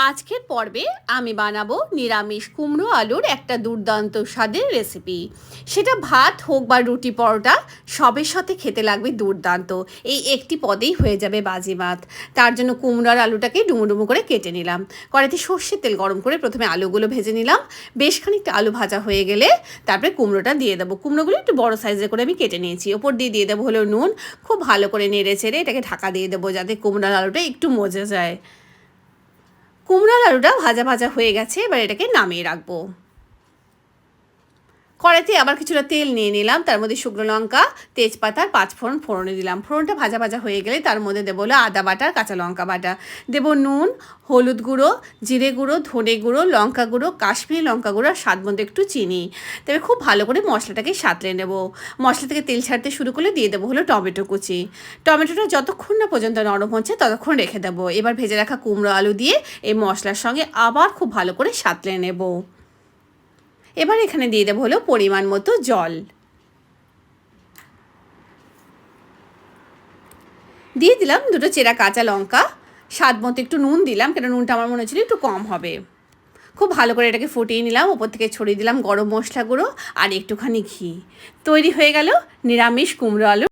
আজকের পর্বে আমি বানাবো নিরামিষ কুমড়ো আলুর একটা দুর্দান্ত স্বাদের রেসিপি। সেটা ভাত হোক বা রুটি পরোটা সবের সাথে খেতে লাগবে দুর্দান্ত। এই একটি পদেই হয়ে যাবে বাজিমাত। তার জন্য কুমড়ো আর আলুটাকে ডুমো ডুমো করে কেটে নিলাম। কড়াইতে সর্ষের তেল গরম করে প্রথমে আলুগুলো ভেজে নিলাম। বেশ খানিকটা আলু ভাজা হয়ে গেলে তারপরে কুমড়োটা দিয়ে দেবো। কুমড়োগুলো একটু বড় সাইজের করে আমি কেটে নিয়েছি। ওপর দিয়ে দেবো হলো নুন। খুব ভালো করে নেড়ে চেড়ে এটাকে ঢাকা দিয়ে দেবো যাতে কুমড়োর আলুটা একটু মজে যায়। কুমড়োর আলুটা ভাজা ভাজা হয়ে গেছে, এবার এটাকে নামিয়ে রাখবো। কড়াইতে আবার কিছুটা তেল নিয়ে নিলাম, তার মধ্যে শুকনো লঙ্কা, তেজপাতা আর পাঁচফোড়ন ফোড়নে দিলাম। ফোড়নটা ভাজা ভাজা হয়ে গেলে তার মধ্যে দেবো হলো আদা বাটা আর কাঁচা লঙ্কা বাটা, দেবো নুন, হলুদ গুঁড়ো, জিরে গুঁড়ো, ধনে গুঁড়ো, লঙ্কা গুঁড়ো, কাশ্মীরি লঙ্কা গুঁড়ো আর স্বাদ মতো একটু চিনি। তবে খুব ভালো করে মশলাটাকে সাঁতলে নেব। মশলা থেকে তেল ছাড়তে শুরু করলে দিয়ে দেবো হলো টমেটো কুচি। টমেটোটা যতক্ষণ না পর্যন্ত নরম হচ্ছে ততক্ষণ রেখে দেবো। এবার ভেজে রাখা কুমড়ো আলু দিয়ে এই মশলার সঙ্গে আবার খুব ভালো করে সাঁতলে নেব। এবার এখানে দিয়ে দেবো হলো পরিমাণ মতো জল, দিয়ে দিলাম দুটো চেরা কাঁচা লঙ্কা, স্বাদ মতো একটু নুন দিলাম, কেন নুনটা আমার মনে হচ্ছিল একটু কম হবে। খুব ভালো করে এটাকে ফুটিয়ে নিলাম, ওপর থেকে ছড়িয়ে দিলাম গরম মশলা গুঁড়ো আর একটুখানি ঘি। তৈরি হয়ে গেল নিরামিষ কুমড়ো আলু।